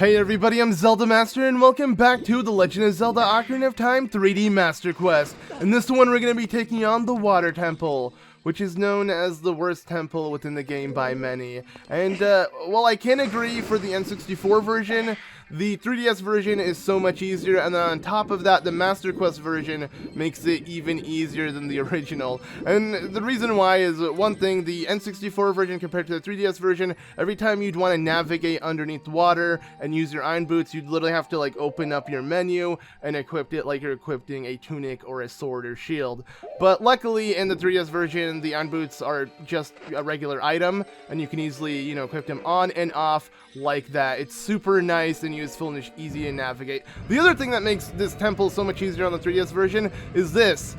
Hey everybody, I'm ZeldaMaster and welcome back to the Legend of Zelda Ocarina of Time 3D Master Quest. In this one we're going to be taking on the Water Temple, which is known as the worst temple within the game by many. And while I can agree for the N64 version, the 3DS version is so much easier, and then on top of that, the Master Quest version makes it even easier than the original. And the reason why is, one thing, the N64 version compared to the 3DS version, every time you'd want to navigate underneath water and use your iron boots, you'd literally have to like open up your menu and equip it like you're equipping a tunic or a sword or shield. But luckily in the 3DS version, the iron boots are just a regular item, and you can easily, you know, equip them on and off like that. It's super nice and useful and just easy to navigate. The other thing that makes this temple so much easier on the 3DS version is this.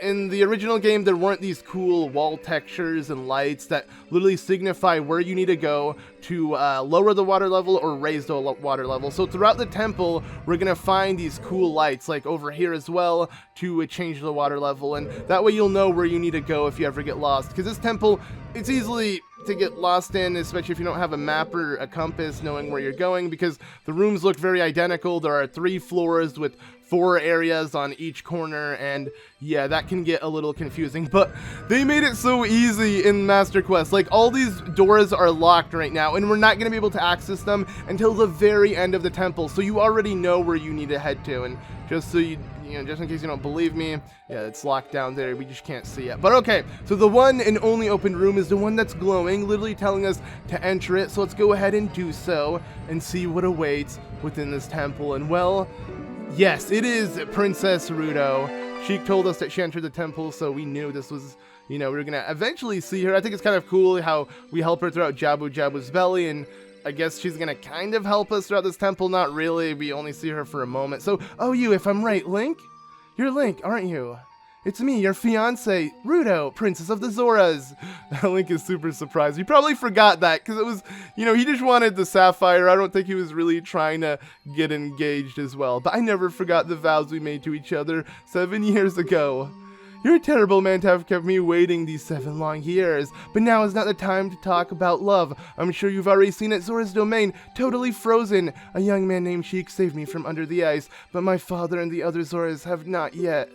In the original game, there weren't these cool wall textures and lights that literally signify where you need to go to lower the water level or raise the water level. So throughout the temple, we're going to find these cool lights, like over here as well, to change the water level. And that way you'll know where you need to go if you ever get lost. Because this temple, it's easily to get lost in, especially if you don't have a map or a compass knowing where you're going, because the rooms look very identical. There are 3 floors with 4 areas on each corner, and yeah, that can get a little confusing, but they made it so easy in Master Quest. Like, all these doors are locked right now, and we're not going to be able to access them until the very end of the temple, so you already know where you need to head to. And just so you know, just in case you don't believe me, yeah, it's locked down there, we just can't see it. But okay, so the one and only open room is the one that's glowing, literally telling us to enter it, so let's go ahead and do so, and see what awaits within this temple. And well, yes, it is Princess Ruto. Sheik told us that she entered the temple, so we knew this was, you know, we were gonna eventually see her. I think it's kind of cool how we help her throughout Jabu Jabu's belly, and I guess she's gonna kind of help us throughout this temple. Not really, we only see her for a moment. So, oh, you, if I'm right, Link? You're Link, aren't you? It's me, your fiance, Ruto, Princess of the Zoras. Link is super surprised. He probably forgot that, because it was, you know, he just wanted the sapphire. I don't think he was really trying to get engaged as well. But I never forgot the vows we made to each other 7 years ago. You're a terrible man to have kept me waiting these 7 long years, but now is not the time to talk about love. I'm sure you've already seen it, Zora's domain, totally frozen. A young man named Sheik saved me from under the ice, but my father and the other Zoras have not yet.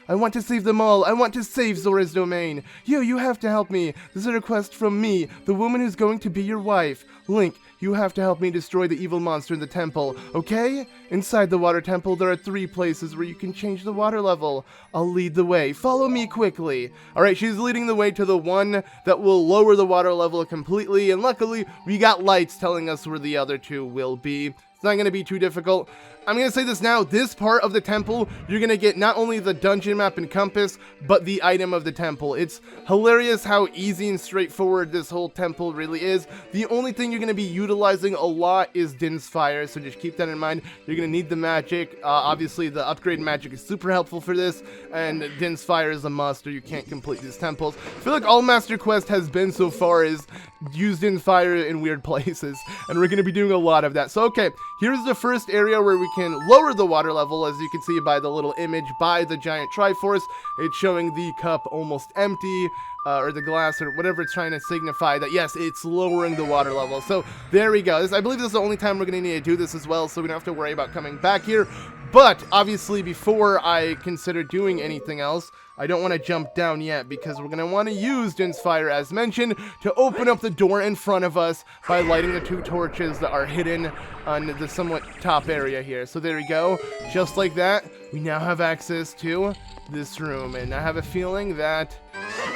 I want to save them all. I want to save Zora's domain. You have to help me. This is a request from me, the woman who's going to be your wife. Link, you have to help me destroy the evil monster in the temple, okay? Inside the water temple, there are 3 places where you can change the water level. I'll lead the way. Follow me quickly. Alright, she's leading the way to the one that will lower the water level completely, and luckily, we got lights telling us where the other 2 will be. It's not going to be too difficult. I'm going to say this now, this part of the temple, you're going to get not only the dungeon map and compass, but the item of the temple. It's hilarious how easy and straightforward this whole temple really is. The only thing you're going to be utilizing a lot is Din's Fire, so just keep that in mind. You're going to need the magic. Obviously, the upgrade magic is super helpful for this, and Din's Fire is a must, or you can't complete these temples. I feel like all Master Quest has been so far is use Din's Fire in weird places, and we're going to be doing a lot of that. So, okay, here's the first area where we can lower the water level. As you can see by the little image by the giant Triforce, it's showing the cup almost empty, or the glass, or whatever it's trying to signify that, yes, it's lowering the water level. So there we go. I believe this is the only time we're going to need to do this as well, so we don't have to worry about coming back here. But obviously, before I consider doing anything else, I don't want to jump down yet, because we're going to want to use Din's Fire, as mentioned, to open up the door in front of us by lighting the 2 torches that are hidden on the somewhat top area here. So there we go. Just like that, we now have access to this room, and I have a feeling that,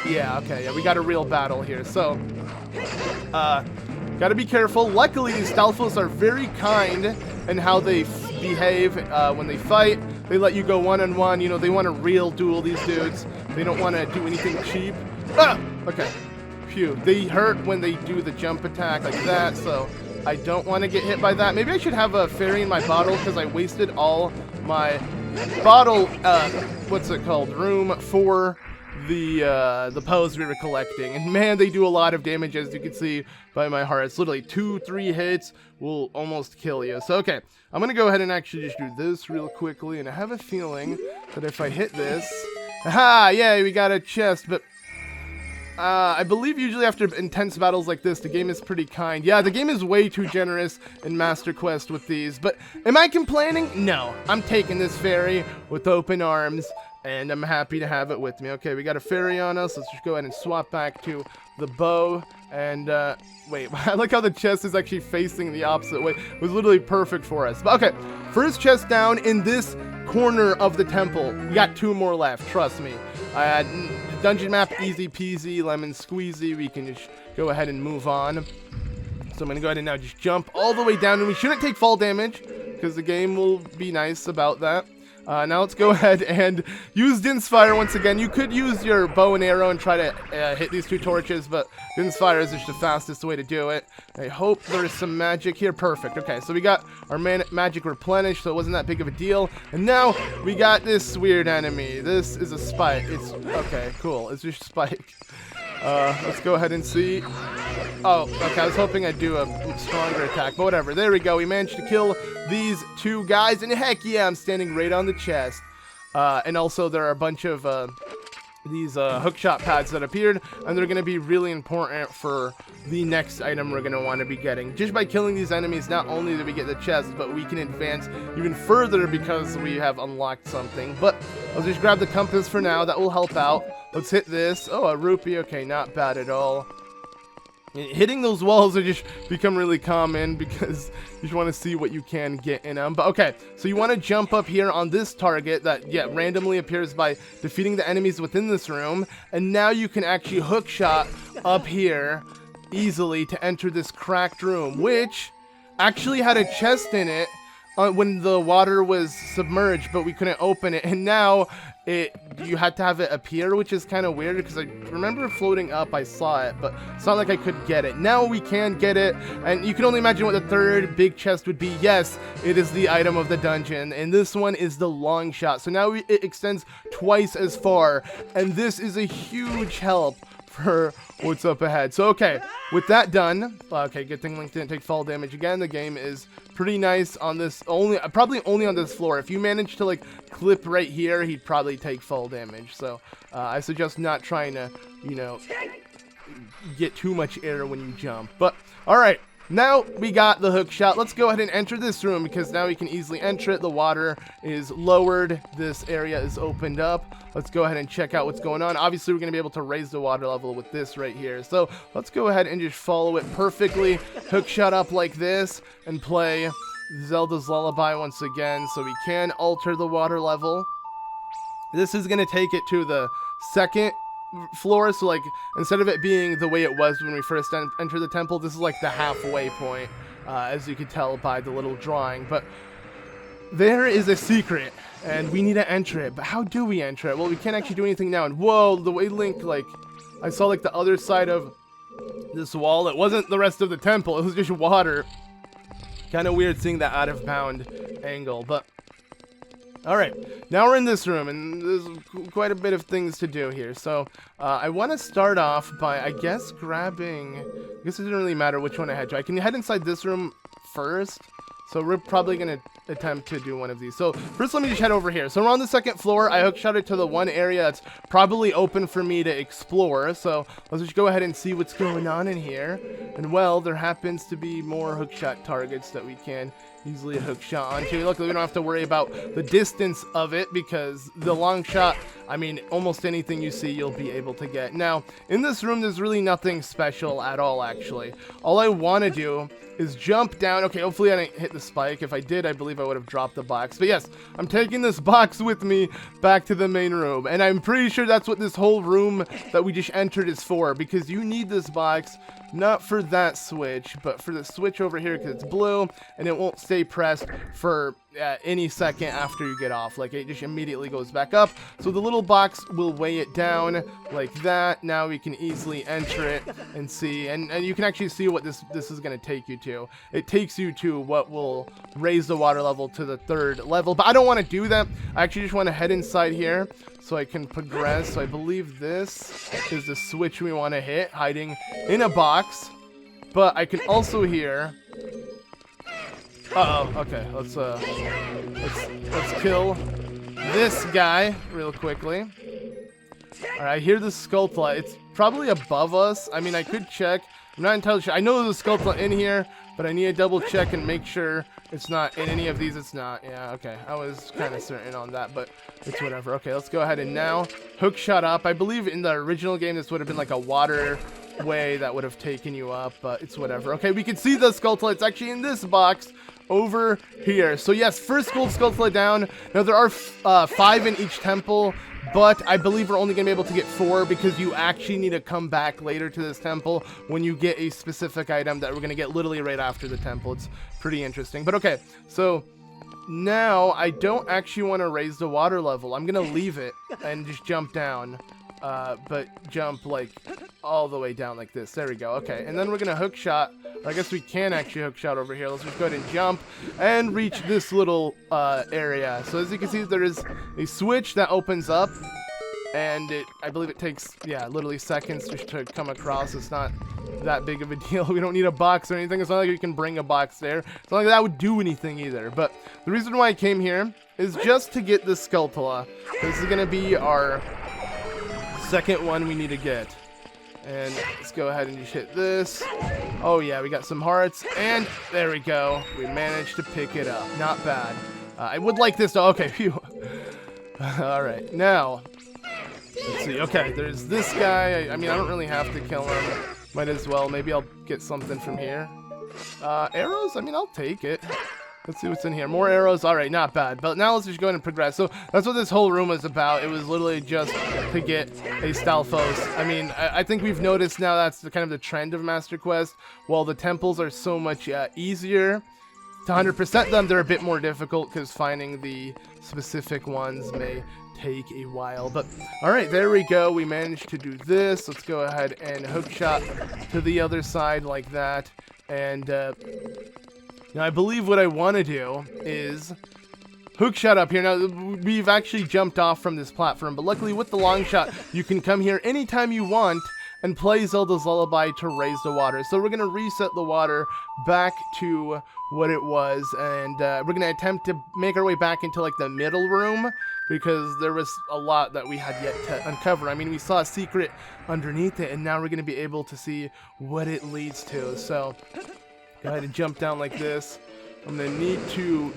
yeah, okay, yeah, we got a real battle here. So, gotta be careful. Luckily, these Stalfos are very kind in how they behave when they fight. They let you go one-on-one. You know, they want a real duel, these dudes. They don't want to do anything cheap. Ah! Okay. Phew. They hurt when they do the jump attack like that, so I don't want to get hit by that. Maybe I should have a fairy in my bottle, because I wasted all my bottle, what's it called, room for the pose we were collecting. And man, they do a lot of damage, as you can see by my heart. It's literally 2-3 hits will almost kill you. So okay, I'm gonna go ahead and actually just do this real quickly, and I have a feeling that if I hit this, aha, yeah, we got a chest. But I believe usually after intense battles like this, the game is pretty kind. Yeah, the game is way too generous in Master Quest with these, but am I complaining? No, I'm taking this fairy with open arms, and I'm happy to have it with me. Okay, we got a fairy on us. Let's just go ahead and swap back to the bow, and, wait, I like how the chest is actually facing the opposite way. It was literally perfect for us. But okay, first chest down in this corner of the temple. We got 2 more left, trust me. Dungeon map, easy peasy, lemon squeezy. We can just go ahead and move on. So I'm going to go ahead and now just jump all the way down. And we shouldn't take fall damage, because the game will be nice about that. Now let's go ahead and use Din's Fire once again. You could use your bow and arrow and try to hit these 2 torches, but Din's Fire is just the fastest way to do it. I hope there's some magic here. Perfect. Okay, so we got our magic replenished, so it wasn't that big of a deal. And now we got this weird enemy. This is a spike. It's okay, cool. It's just spike. Let's go ahead and see. Oh, okay, I was hoping I'd do a stronger attack, but whatever. There we go. We managed to kill these 2 guys, and heck yeah, I'm standing right on the chest. And also there are a bunch of these hookshot pads that appeared, and they're going to be really important for the next item we're going to want to be getting. Just by killing these enemies, not only do we get the chest, but we can advance even further because we have unlocked something. But I'll just grab the compass for now. That will help out. Let's hit this. Oh, a rupee. Okay, not bad at all. Hitting those walls are just become really common because you just want to see what you can get in them. But okay, so you want to jump up here on this target that, yeah, randomly appears by defeating the enemies within this room. And now you can actually hookshot up here easily to enter this cracked room, which actually had a chest in it when the water was submerged, but we couldn't open it. And now you had to have it appear, which is kind of weird because I remember floating up, I saw it, but it's not like I could get it. Now we can get it, and you can only imagine what the 3rd big chest would be. Yes, it is the item of the dungeon, and this one is the Longshot. So now it extends twice as far, and this is a huge help for what's up ahead. So okay, with that done, okay, good thing Link didn't take fall damage again. The game is pretty nice on this, probably only on this floor. If you manage to like clip right here, he'd probably take fall damage. So I suggest not trying to, you know, get too much air when you jump. But all right, now we got the hook shot. Let's go ahead and enter this room because now we can easily enter it. The water is lowered. This area is opened up. Let's go ahead and check out what's going on. Obviously, we're going to be able to raise the water level with this right here. So let's go ahead and just follow it perfectly. Hook shot up like this and play Zelda's Lullaby once again so we can alter the water level. This is going to take it to the 2nd floor, so like instead of it being the way it was when we first entered the temple, this is like the halfway point, as you can tell by the little drawing. But there is a secret and we need to enter it. But how do we enter it? Well, we can't actually do anything now. And whoa, the way Link, like, I saw like the other side of this wall, it wasn't the rest of the temple, it was just water. Kind of weird seeing that out of bound angle. But alright, now we're in this room, and there's quite a bit of things to do here. So, I want to start off by, I guess, grabbing... I guess it doesn't really matter which one I head to. I can head inside this room first. So we're probably going to attempt to do one of these. So first let me just head over here. So we're on the 2nd floor. I hookshot it to the one area that's probably open for me to explore. So let's just go ahead and see what's going on in here. And well, there happens to be more hookshot targets that we can easily hookshot onto. Luckily, we don't have to worry about the distance of it because the long shot, I mean, almost anything you see, you'll be able to get. Now, in this room, there's really nothing special at all, actually. All I want to do is jump down. Okay, hopefully I didn't hit the spike. If I did, I believe I would have dropped the box. But yes, I'm taking this box with me back to the main room. And I'm pretty sure that's what this whole room that we just entered is for, because you need this box not for that switch, but for the switch over here because it's blue and it won't stay pressed for any second after you get off. Like, it just immediately goes back up. So the little box will weigh it down like that. Now we can easily enter it and see, and you can actually see what this is going to take you to. It takes you to what will raise the water level to the 3rd level, but I don't want to do that. I actually just want to head inside here so I can progress. So I believe this is the switch we want to hit, hiding in a box. But I can also hear... Uh-oh, okay, let's kill this guy real quickly. Alright, I hear the Skulltula. It's probably above us. I mean, I could check. I'm not entirely sure. I know there's a Skulltula in here, but I need to double check and make sure it's not in any of these. It's not. Yeah, okay. I was kind of certain on that, but it's whatever. Okay, let's go ahead and now hook shot up. I believe in the original game this would have been like a water way that would have taken you up, but it's whatever. Okay, we can see the Skulltula. It's actually in this box over here. So yes, first Gold Skulltula down. Now there are 5 in each temple, but I believe we're only going to be able to get 4 because you actually need to come back later to this temple when you get a specific item that we're going to get literally right after the temple. It's pretty interesting. But okay, so now I don't actually want to raise the water level. I'm going to leave it and just jump down. But jump like all the way down like this. There we go. Okay, and then we're gonna hook shot. Or I guess we can actually hook shot over here. Let's just go ahead and jump and reach this little area. So as you can see, there is a switch that opens up, and I believe it takes literally seconds just to come across. It's not that big of a deal. We don't need a box or anything. It's not like you can bring a box there. It's not like that would do anything either. But the reason why I came here is just to get the Skulltula. This is gonna be our second one we need to get. And let's go ahead and just hit this. Oh yeah, we got some hearts, and there we go. We managed to pick it up. Not bad. I would like this to, okay, phew. Alright, now let's see. Okay, there's this guy. I mean, I don't really have to kill him. Might as well. Maybe I'll get something from here. Arrows? I mean, I'll take it. Let's see what's in here. More arrows. All right, not bad. But now let's just go ahead and progress. So that's what this whole room was about. It was literally just to get a Stalfos. I mean, I think we've noticed now that's kind of the trend of Master Quest. While the temples are so much easier to 100% them, they're a bit more difficult because finding the specific ones may take a while. But all right, there we go. We managed to do this. Let's go ahead and hook shot to the other side like that. And now, I believe what I want to do is hook shot up here. Now, we've actually jumped off from this platform, but luckily with the long shot, you can come here anytime you want and play Zelda's Lullaby to raise the water. So we're going to reset the water back to what it was, and we're going to attempt to make our way back into like the middle room because there was a lot that we had yet to uncover. I mean, we saw a secret underneath it, and now we're going to be able to see what it leads to. So go ahead and jump down like this. I'm going to need to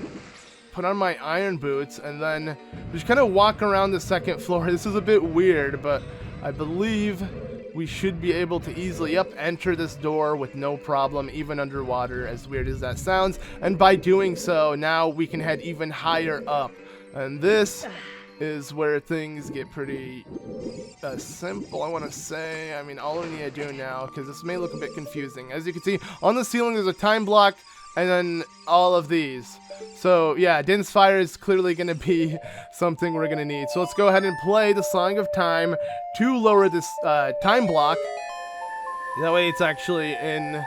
put on my iron boots and then just kind of walk around the second floor. This is a bit weird, but I believe we should be able to easily enter this door with no problem, even underwater, as weird as that sounds. And by doing so, now we can head even higher up. And this is where things get pretty simple, I want to say. I mean, all we need to do now, because this may look a bit confusing. As you can see, on the ceiling there's a time block, and then all of these. So yeah, Din's Fire is clearly going to be something we're going to need. So let's go ahead and play the Song of Time to lower this time block. That way it's actually in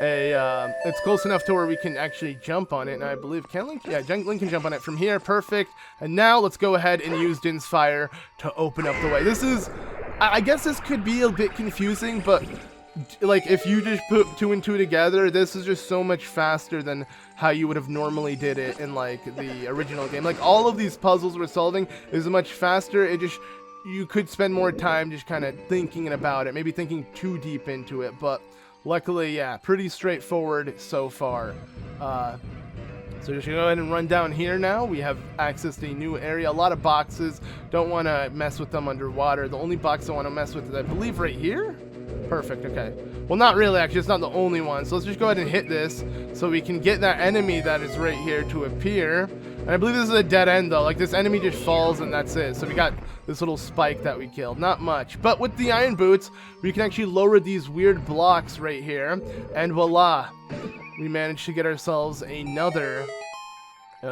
a, it's close enough to where we can actually jump on it. And I believe, can Link? Yeah, Link can jump on it from here. Perfect. And now let's go ahead and use Din's Fire to open up the way. This is, I guess this could be a bit confusing, but like if you just put 2 and 2 together, this is just so much faster than how you would have normally did it in like the original game. Like all of these puzzles we're solving is much faster. It just, you could spend more time just kind of thinking about it, maybe thinking too deep into it, but luckily, yeah, pretty straightforward so far. So just go ahead and run down here now. We have accessed a new area, a lot of boxes. Don't want to mess with them underwater. The only box I want to mess with is, I believe, right here. Perfect, okay. Well, not really, actually. It's not the only one. So let's just go ahead and hit this so we can get that enemy that is right here to appear. And I believe this is a dead end, though. Like, this enemy just falls and that's it. So we got this little spike that we killed. Not much. But with the iron boots, we can actually lower these weird blocks right here. And voila. We managed to get ourselves another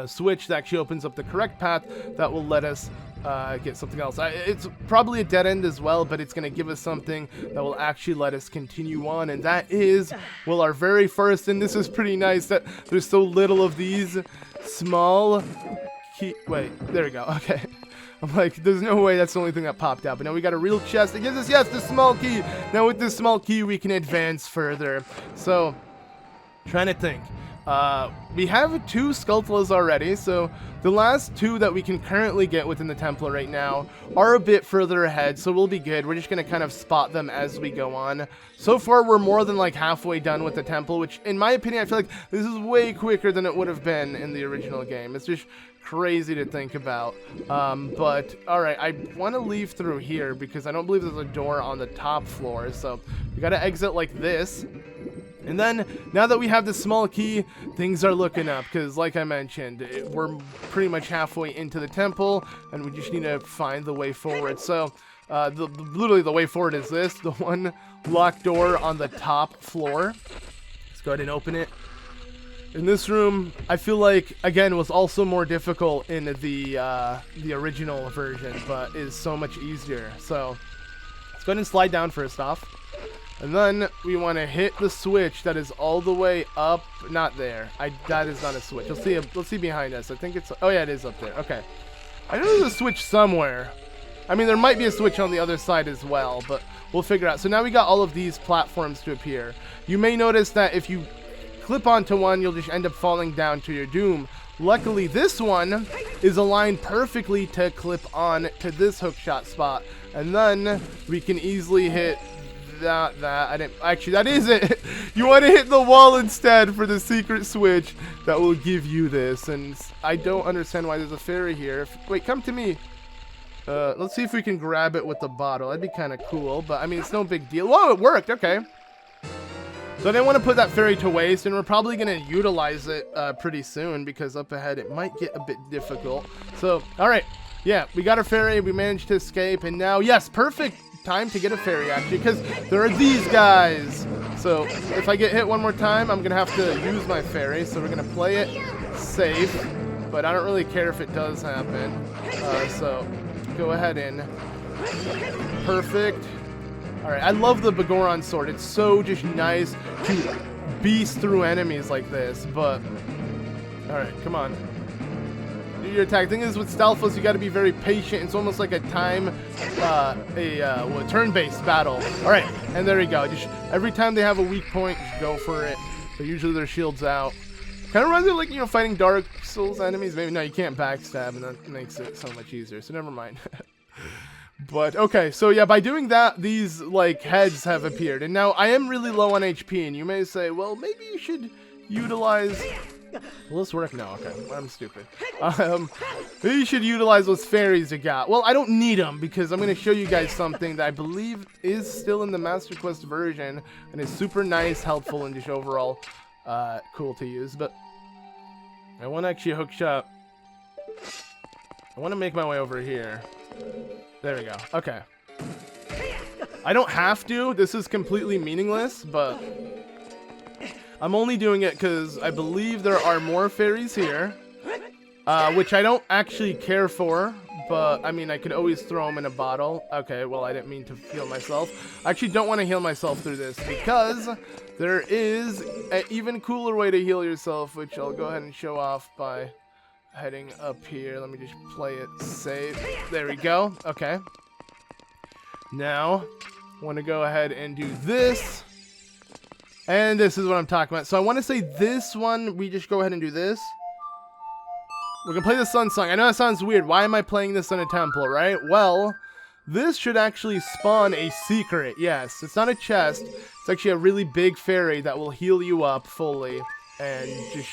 switch that actually opens up the correct path that will let us get something else. It's probably a dead end as well, but it's going to give us something that will actually let us continue on, and that is, well, our very first, and this is pretty nice that there's so little of these small key. Wait, there we go. Okay. I'm like, there's no way that's the only thing that popped out. But now we got a real chest. It gives us, yes, the small key. Now with this small key, we can advance further. So, trying to think. We have 2 Skulltulas already, so the last 2 that we can currently get within the temple right now are a bit further ahead, so we'll be good. We're just going to kind of spot them as we go on. So far, we're more than like halfway done with the temple, which in my opinion, I feel like this is way quicker than it would have been in the original game. It's just crazy to think about. But alright, I want to leave through here because I don't believe there's a door on the top floor, so we got to exit like this. And then, now that we have this small key, things are looking up, because like I mentioned, we're pretty much halfway into the temple, and we just need to find the way forward. So, literally the way forward is this, the one locked door on the top floor. Let's go ahead and open it. In this room, I feel like, again, was also more difficult in the original version, but is so much easier. So, let's go ahead and slide down first off. And then we want to hit the switch that is all the way up. Not there. That is not a switch. Let's see behind us. I think it's... Oh, yeah, it is up there. Okay. I know there's a switch somewhere. I mean, there might be a switch on the other side as well, but we'll figure out. So now we got all of these platforms to appear. You may notice that if you clip onto one, you'll just end up falling down to your doom. Luckily, this one is aligned perfectly to clip on to this hookshot spot. And then we can easily hit... Actually, that is it. You want to hit the wall instead for the secret switch that will give you this. And I don't understand why there's a fairy here. Wait, come to me. Let's see if we can grab it with the bottle. That'd be kind of cool, but I mean, it's no big deal. Whoa, it worked. Okay. So I didn't want to put that fairy to waste, and we're probably going to utilize it pretty soon because up ahead it might get a bit difficult. So, all right. Yeah, we got our fairy. We managed to escape, and now, yes, perfect time to get a fairy actually, because there are these guys. So if I get hit one more time, I'm gonna have to use my fairy, so we're gonna play it safe, but I don't really care if it does happen. So go ahead and perfect. All right, I love the Bagoron sword. It's so just nice to beast through enemies like this. But all right, come on, do your attack. Thing is, with Stealthless, you got to be very patient. It's almost like a turn-based battle. All right, and there you go. Just every time they have a weak point, just go for it. But usually their shield's out. Kind of reminds me of, like, you know, fighting Dark Souls enemies. Maybe no, you can't backstab, and that makes it so much easier. So never mind. But okay, so yeah, by doing that, these like heads have appeared, and now I am really low on HP, and you may say, well, maybe you should utilize. Will this work? No, okay, I'm stupid. Maybe you should utilize those fairies you got. Well, I don't need them because I'm going to show you guys something that I believe is still in the Master Quest version and is super nice, helpful, and just overall cool to use. But I want to actually hookshot. I want to make my way over here. There we go. Okay. I don't have to. This is completely meaningless, but I'm only doing it because I believe there are more fairies here, which I don't actually care for, but I mean, I could always throw them in a bottle. Okay, well, I didn't mean to heal myself. I actually don't want to heal myself through this because there is an even cooler way to heal yourself, which I'll go ahead and show off by heading up here. Let me just play it safe. There we go. Okay. Now, I want to go ahead and do this. And this is what I'm talking about. So I want to say this one, we just go ahead and do this. We're going to play the Sun Song. I know that sounds weird. Why am I playing this in a temple, right? Well, this should actually spawn a secret. Yes, it's not a chest. It's actually a really big fairy that will heal you up fully and just,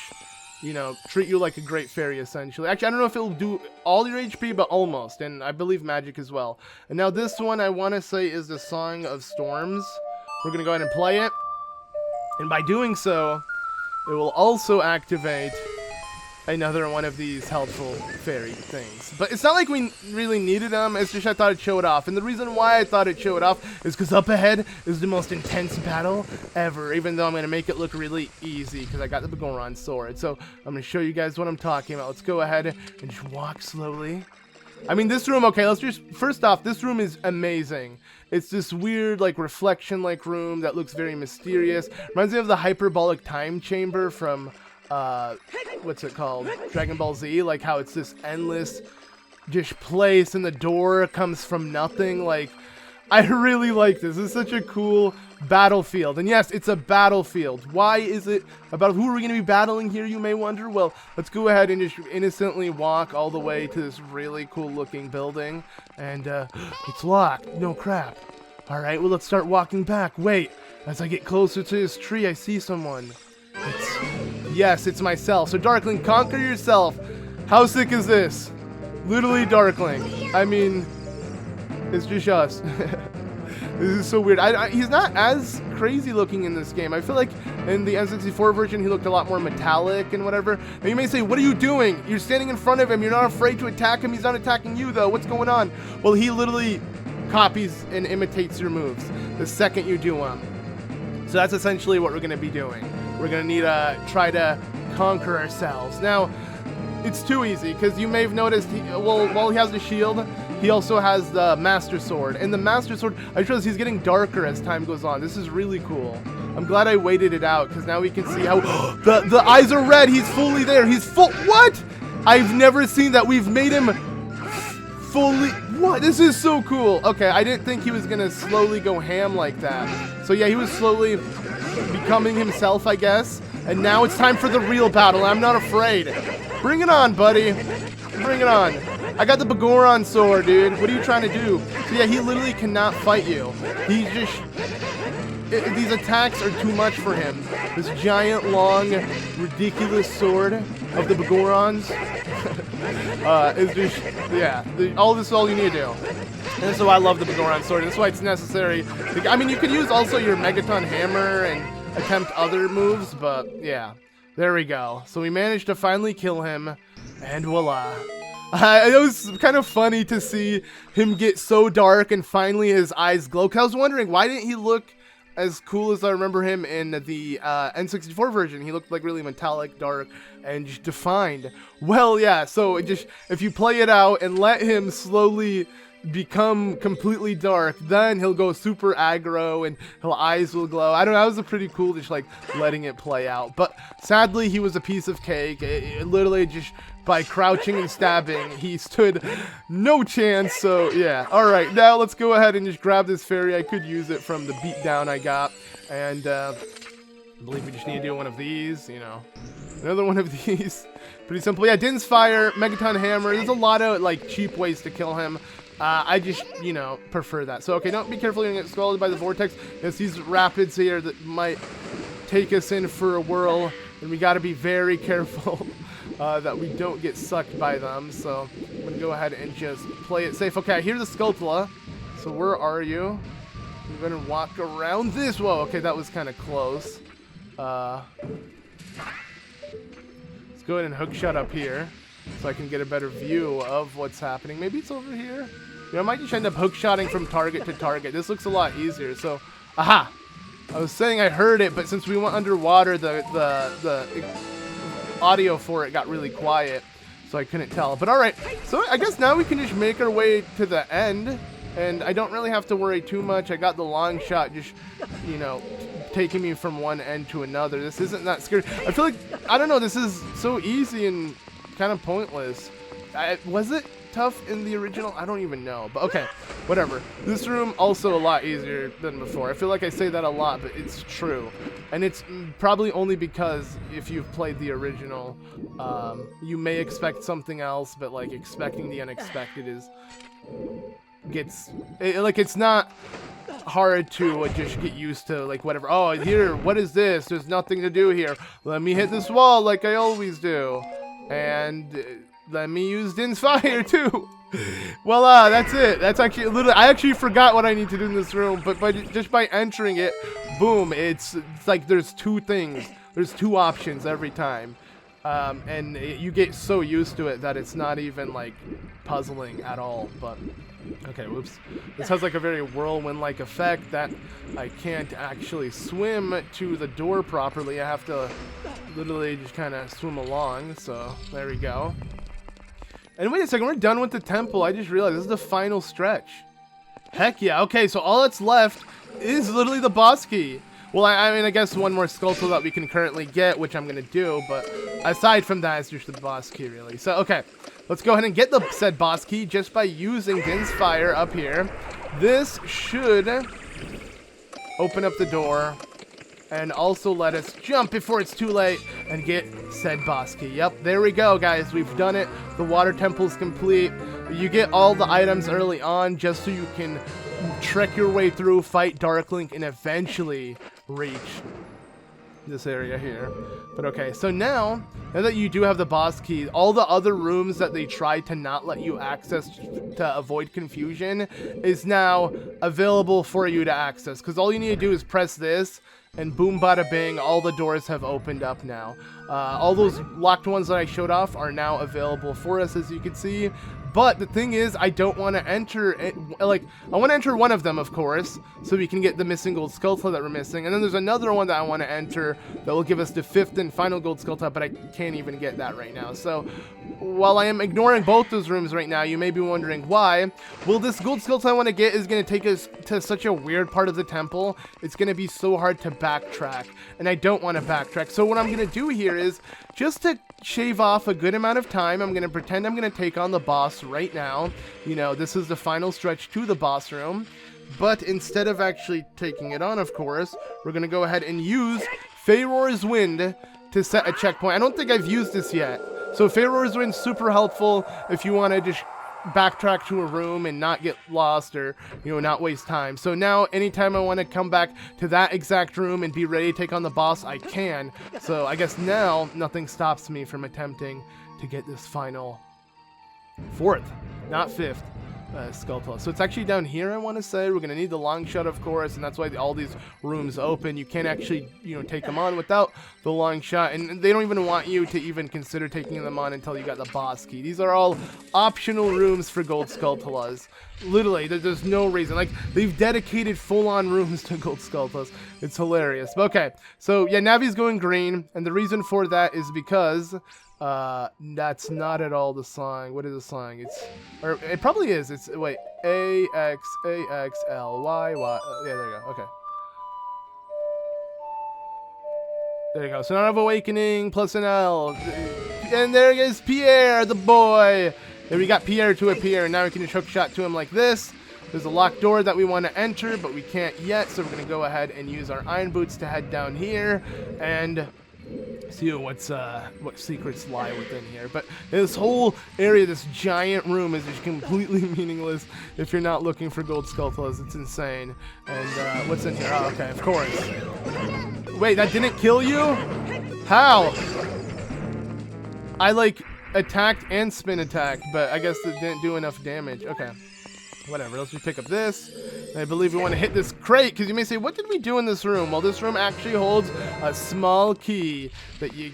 you know, treat you like a great fairy, essentially. Actually, I don't know if it'll do all your HP, but almost. And I believe magic as well. And now this one, I want to say, is the Song of Storms. We're going to go ahead and play it. And by doing so, it will also activate another one of these helpful fairy things. But it's not like we really needed them, it's just I thought I'd show it off. And the reason why I thought I'd show it off is because up ahead is the most intense battle ever, even though I'm going to make it look really easy because I got the Bagoron sword. So I'm going to show you guys what I'm talking about. Let's go ahead and just walk slowly. I mean, this room, okay, let's just, first off, this room is amazing. It's this weird, like, reflection-like room that looks very mysterious. Reminds me of the hyperbolic time chamber from, what's it called? Dragon Ball Z, like how it's this endless just place and the door comes from nothing. Like, I really like this. This is such a cool battlefield. And yes, it's a battlefield. Why is it about who are we going to be battling here, you may wonder? Well, let's go ahead and just innocently walk all the way to this really cool looking building. And it's locked. No crap. All right, well, let's start walking back. Wait, as I get closer to this tree, I see someone. Yes, it's myself. So Darkling, conquer yourself. How sick is this? Literally Darkling. I mean, it's just us. This is so weird. He's not as crazy looking in this game. I feel like in the N64 version, he looked a lot more metallic and whatever. Now you may say, what are you doing? You're standing in front of him. You're not afraid to attack him. He's not attacking you, though. What's going on? Well, he literally copies and imitates your moves the second you do them. So that's essentially what we're going to be doing. We're going to need to try to conquer ourselves. Now, it's too easy, because you may have noticed, while he has the shield, he also has the Master Sword. And the Master Sword, I just realized he's getting darker as time goes on. This is really cool. I'm glad I waited it out, because now we can see how the eyes are red. He's fully there. He's full. What? I've never seen that. We've made him fully. What? This is so cool. Okay, I didn't think he was going to slowly go ham like that. So yeah, he was slowly becoming himself, I guess. And now it's time for the real battle. I'm not afraid. Bring it on, buddy. Bring it on. I got the Bagoron sword, dude. What are you trying to do? So yeah, he literally cannot fight you. He just... these attacks are too much for him. This giant, long, ridiculous sword of the Bagorons is just... yeah. All this is all you need to do. And so I love the Bagoron sword. That's why it's necessary. I mean, you could use also your Megaton hammer and attempt other moves, but yeah. There we go. So we managed to finally kill him, and voila. It was kind of funny to see him get so dark and finally his eyes glow. 'Cause I was wondering, why didn't he look as cool as I remember him in the N64 version? He looked like really metallic, dark, and just defined. Well, yeah, so if you play it out and let him slowly become completely dark, then he'll go super aggro and his eyes will glow. I don't know, that was a pretty cool, just like letting it play out. But sadly, he was a piece of cake. It literally just by crouching and stabbing, he stood no chance. So yeah, all right, now let's go ahead and just grab this fairy. I could use it from the beatdown I got, and I believe we just need to do one of these, you know, another one of these. Pretty simple. Yeah, Din's Fire, Megaton Hammer. There's a lot of like cheap ways to kill him. I just, you know, prefer that. So, okay, don't be careful, you're going to get scalded by the vortex. There's these rapids here that might take us in for a whirl, and we got to be very careful that we don't get sucked by them. So, I'm going to go ahead and just play it safe. Okay, I hear the Skulltula. So, where are you? We're going to walk around this. Whoa, okay, that was kind of close. Let's go ahead and hookshot up here, so I can get a better view of what's happening. Maybe it's over here. You know, I might just end up hookshotting from target to target. This looks a lot easier. So, aha! I was saying I heard it, but since we went underwater, the audio for it got really quiet, so I couldn't tell. But all right, so I guess now we can just make our way to the end, and I don't really have to worry too much. I got the long shot, just, you know, taking me from one end to another. This isn't that scary. I feel like, I don't know, this is so easy and kind of pointless. Was it tough in the original? I don't even know, but okay, whatever. This room also a lot easier than before. I feel like I say that a lot, but it's true, and it's probably only because if you've played the original, you may expect something else, but like expecting the unexpected it's not hard to just get used to, like, whatever. Oh, here, what is this? There's nothing to do here. Let me hit this wall like I always do. And let me use Din's Fire too. Voila, that's it. That's actually literally, I actually forgot what I need to do in this room, but just by entering it, boom, it's like there's two things. There's two options every time. And you get so used to it that it's not even like puzzling at all. But okay, whoops. This has like a very whirlwind-like effect that I can't actually swim to the door properly. I have to literally just kind of swim along. So there we go. And wait a second, we're done with the temple. I just realized this is the final stretch. Heck yeah. Okay, so all that's left is literally the boss key. Well, I mean, I guess one more Skulltula that we can currently get, which I'm going to do, but aside from that, it's just the boss key, really. So, okay, let's go ahead and get the said boss key just by using Din's Fire up here. this should open up the door and also let us jump before it's too late and get said boss key. Yep, there we go, guys. We've done it. The water temple's complete. You get all the items early on just so you can trek your way through, fight Dark Link, and eventually reach this area here. But okay, so now that you do have the boss key, all the other rooms that they tried to not let you access to avoid confusion is now available for you to access, because all you need to do is press this and boom bada bing, all the doors have opened up now. All those locked ones that I showed off are now available for us, as you can see. But the thing is, I don't want to enter it, like, I want to enter one of them, of course, so we can get the missing Gold Skulltula that we're missing. And then there's another one that I want to enter that will give us the 5th and final Gold Skulltula, but I can't even get that right now. So, while I am ignoring both those rooms right now, you may be wondering why. Well, this Gold Skulltula I want to get is going to take us to such a weird part of the temple. It's going to be so hard to backtrack, and I don't want to backtrack. So what I'm going to do here is, just to shave off a good amount of time, I'm going to pretend I'm going to take on the boss right now. You know, this is the final stretch to the boss room. But instead of actually taking it on, of course, we're going to go ahead and use Faeror's Wind to set a checkpoint. I don't think I've used this yet. So Faeror's Wind is super helpful if you want to just backtrack to a room and not get lost, or, you know, not waste time. So now anytime I want to come back to that exact room and be ready to take on the boss, I can. So I guess now nothing stops me from attempting to get this final 4th, not 5th Skulltula. So it's actually down here, I want to say. We're going to need the Longshot, of course, and that's why all these rooms open. You can't actually, you know, take them on without the Longshot, and they don't even want you to even consider taking them on until you got the boss key. These are all optional rooms for Gold Skulltulas. Literally, there's no reason. Like, they've dedicated full-on rooms to Gold Skulltulas. It's hilarious. But okay, so yeah, Navi's going green, and the reason for that is because that's not at all the song. What is the song? It's, or it probably is. It's, wait, A X L Y Y. Yeah, there you go. Okay. There you go. So now I have awakening plus an L, and there is Pierre, the boy. There we got Pierre to appear, and now we can just hook shot to him like this. There's a locked door that we want to enter, but we can't yet. So we're gonna go ahead and use our iron boots to head down here and see what secrets lie within here. But this whole area, this giant room, is just completely meaningless if you're not looking for Gold Skulltulas. It's insane. And what's in here? Oh, okay, of course. Wait, that didn't kill you? How? I like attacked and spin attacked, but I guess it didn't do enough damage. Okay. Whatever, let's just pick up this. And I believe we want to hit this crate, because you may say, what did we do in this room? Well, this room actually holds a small key that you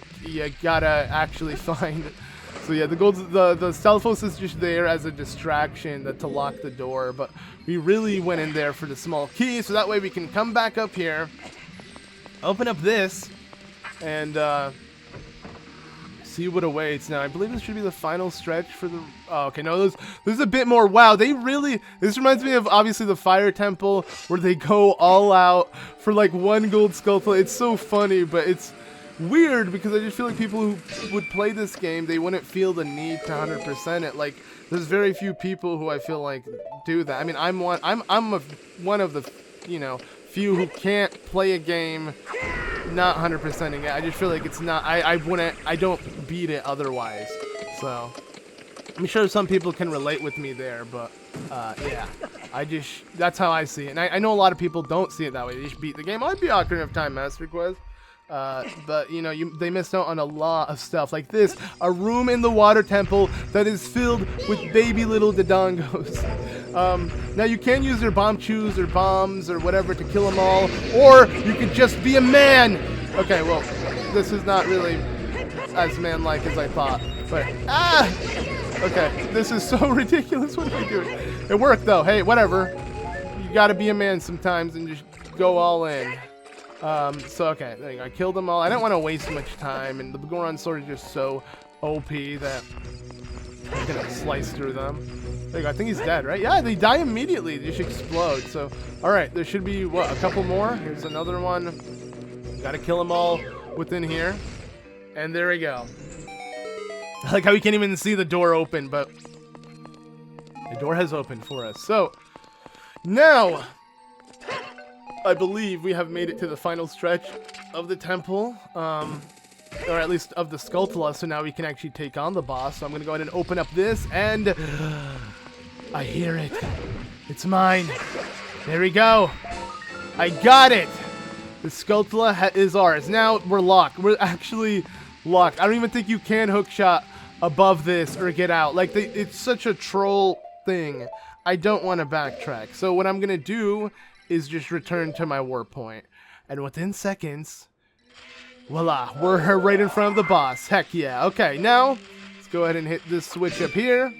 gotta actually find. So yeah, the Stalfos is just there as a distraction to lock the door, but we really went in there for the small key, so that way we can come back up here, open up this, and see what awaits. Now I believe this should be the final stretch for the, oh, okay, no, this is a bit more. Wow, they really, this reminds me of obviously the Fire Temple, where they go all out for like one Gold Skulltula. It's so funny, but it's weird because I just feel like people who would play this game, they wouldn't feel the need to 100% it. Like, there's very few people who I feel like do that. I mean, I'm one of the, you know, few who can't play a game not 100%ing it. I just feel like it's not, I don't beat it otherwise. So I'm sure some people can relate with me there, but yeah, that's how I see it. And I know a lot of people don't see it that way. They just beat the game. I'd be Ocarina of Time Master Quest. But you know, they missed out on a lot of stuff like this, a room in the water temple that is filled with baby little Dodongos. Now you can use your bomb chews or bombs or whatever to kill them all, or you could just be a man. Okay, well, this is not really as man-like as I thought, but okay, this is so ridiculous. What am I doing? It worked though. Hey, whatever. You gotta be a man sometimes and just go all in. So okay, there you go. I killed them all. I didn't want to waste much time, and the Goron sword is just so OP that I'm gonna slice through them. There you go. I think he's dead, right? Yeah, they die immediately. They just explode. So, all right, there should be what, a couple more. Here's another one. Got to kill them all within here, and there we go. I like how we can't even see the door open, but the door has opened for us. So, Now, I believe we have made it to the final stretch of the temple, or at least of the Skulltula, so now we can actually take on the boss. So I'm going to go ahead and open up this, and I hear it. It's mine. There we go. I got it. The Skulltula is ours. Now we're locked. We're actually locked. I don't even think you can hookshot above this or get out. Like, it's such a troll thing. I don't want to backtrack. So what I'm going to do is just return to my warp point. And within seconds, voila, we're right in front of the boss. Heck yeah. Okay, now let's go ahead and hit this switch up here,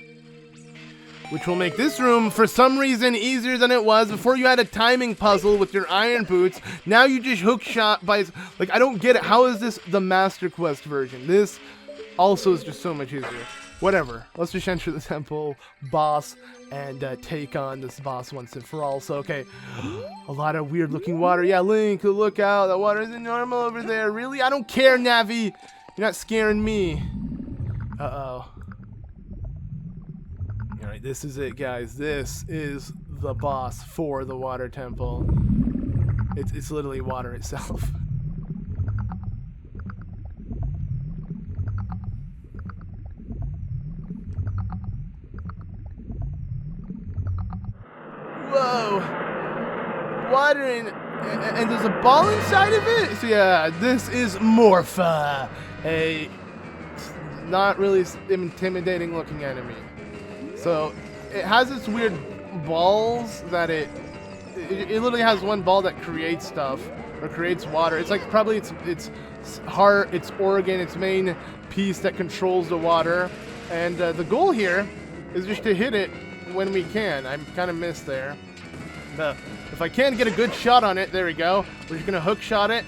which will make this room, for some reason, easier than it was. Before you had a timing puzzle with your iron boots. Now you just hookshot by... Like, I don't get it. How is this the Master Quest version? This also is just so much easier. Whatever. Let's just enter the temple boss and take on this boss once and for all. So, okay. A lot of weird looking water. Yeah, Link, look out. The water isn't normal over there. Really? I don't care, Navi. You're not scaring me. Uh-oh. Alright, this is it, guys. This is the boss for the water temple. It's literally water itself. Whoa! Water and there's a ball inside of it? So yeah, this is Morpha. A not really intimidating looking enemy. So it has its weird balls that it literally has one ball that creates stuff or creates water. It's like probably its heart, its organ, its main piece that controls the water. And the goal here is just to hit it when we can. I kind of missed there. If I can get a good shot on it, there we go. We're just gonna hook shot it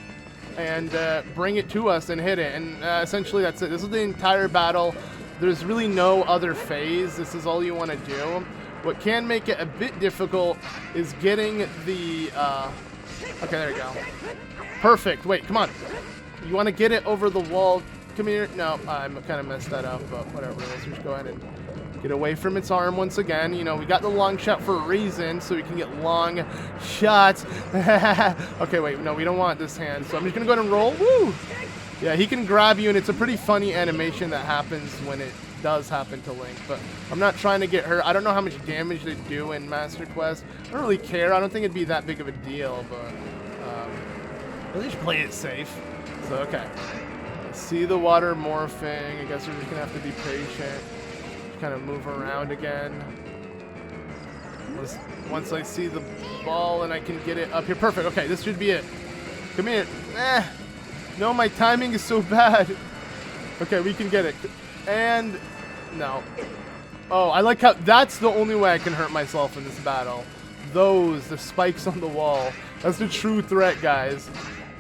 and bring it to us and hit it. And essentially that's it. This is the entire battle. There's really no other phase. This is all you want to do. What can make it a bit difficult is getting the... Okay, there we go. Perfect. Wait, come on. You want to get it over the wall. Come here. No, I kind of messed that up, but whatever. Let's just go ahead and get away from its arm once again. You know, we got the long shot for a reason, so we can get long shots. Okay, wait. No, we don't want this hand. So I'm just going to go ahead and roll. Woo! Yeah, he can grab you, and it's a pretty funny animation that happens when it does happen to Link. But I'm not trying to get hurt. I don't know how much damage they do in Master Quest. I don't really care. I don't think it'd be that big of a deal, but at least play it safe. So, okay. See the water morphing. I guess we're just going to have to be patient. Just kind of move around again. Once I see the ball and I can get it up here. Perfect. Okay, this should be it. Come here. No, my timing is so bad. Okay, we can get it. And no. Oh, I like how that's the only way I can hurt myself in this battle. The spikes on the wall. That's the true threat, guys.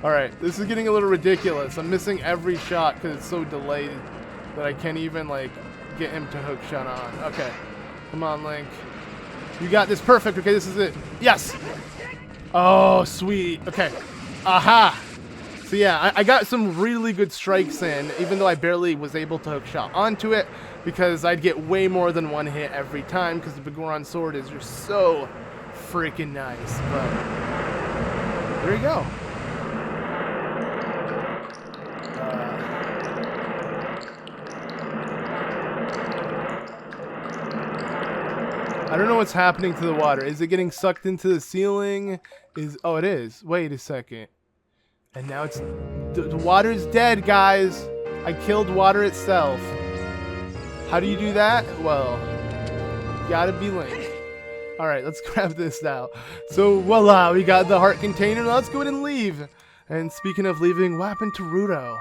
Alright, this is getting a little ridiculous. I'm missing every shot because it's so delayed that I can't even, like, get him to hook shot on. Okay. Come on, Link. You got this. Perfect. Okay, this is it. Yes! Oh, sweet. Okay. Aha! So yeah, I got some really good strikes in, even though I barely was able to hook shot onto it, because I'd get way more than one hit every time, because the Bigoron sword is just so freaking nice. But there you go. I don't know what's happening to the water. Is it getting sucked into the ceiling? Oh, it is. Wait a second. And now it's... The water's dead, guys. I killed water itself. How do you do that? Well, you gotta be Link. Alright, let's grab this now. So, voila, we got the heart container. Let's go ahead and leave. And speaking of leaving, what happened to Ruto?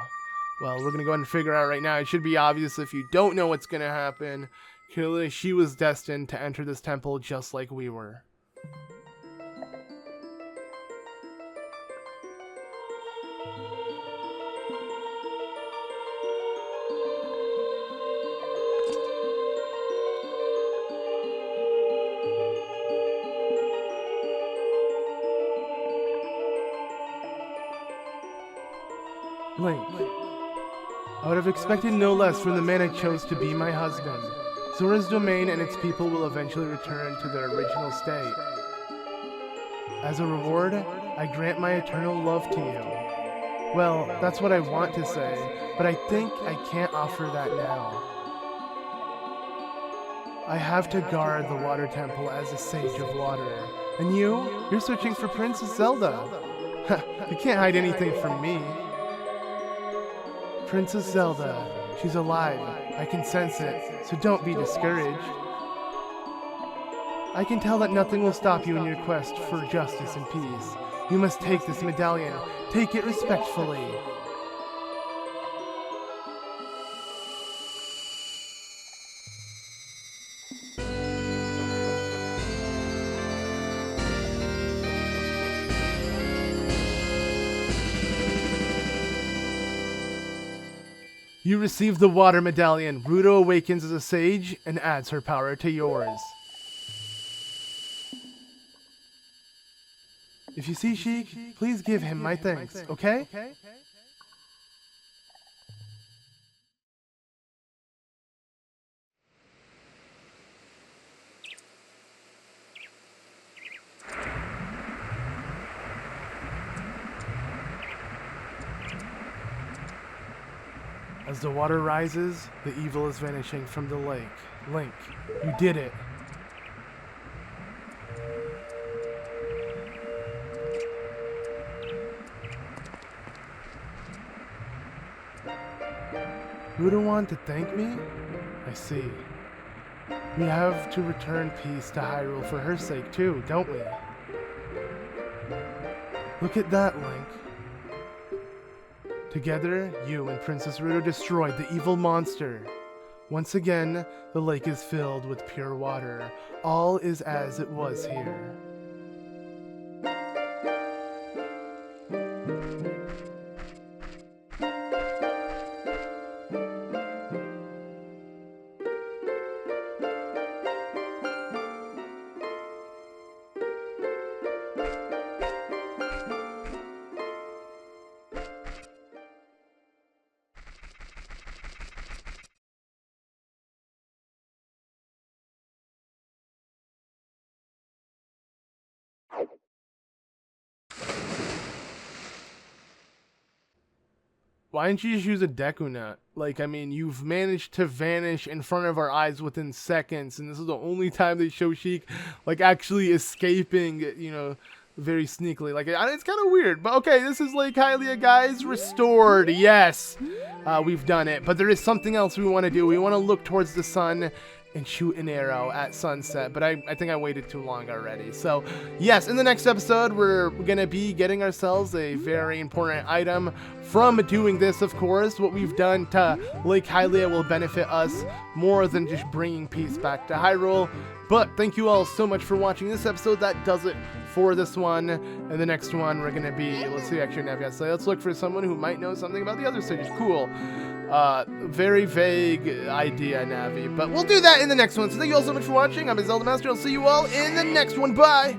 Well, we're gonna go ahead and figure out right now. It should be obvious if you don't know what's gonna happen. Clearly, she was destined to enter this temple just like we were. Link. I would have expected no less from the man I chose to be my husband. Zora's domain and its people will eventually return to their original state. As a reward, I grant my eternal love to you. Well, that's what I want to say, but I think I can't offer that now. I have to guard the water temple as a sage of water. And you're searching for Princess Zelda. You can't hide anything from me. Princess Zelda, she's alive. I can sense it, so don't be discouraged. I can tell that nothing will stop you in your quest for justice and peace. You must take this medallion. Take it respectfully. You receive the Water Medallion. Ruto awakens as a sage and adds her power to yours. If you see Sheik, please give him my thanks, okay? As the water rises, the evil is vanishing from the lake. Link, you did it. Ruto want to thank me? I see. We have to return peace to Hyrule for her sake too, don't we? Look at that, Link. Together, you and Princess Ruto destroyed the evil monster. Once again, the lake is filled with pure water. All is as it was here. Why didn't you just use a Deku Nut? Like, I mean, you've managed to vanish in front of our eyes within seconds, and this is the only time they show Sheik, like, actually escaping, you know, very sneakily. Like, it's kind of weird. But, okay, this is Lake Hylia, guys. Restored. Yes. We've done it. But there is something else we want to do. We want to look towards the sun and shoot an arrow at sunset, but I think I waited too long already. So yes, in the next episode we're gonna be getting ourselves a very important item from doing this. Of course, what we've done to Lake Hylia will benefit us more than just bringing peace back to Hyrule. But thank you all so much for watching this episode. That does it for this one. And the next one we're gonna be, let's see, actually Navi, so let's look for someone who might know something about the other stages. Cool. Very vague idea, Navi, but we'll do that in the next one. So thank you all so much for watching. I'm ZeldaMaster. I'll see you all in the next one. Bye!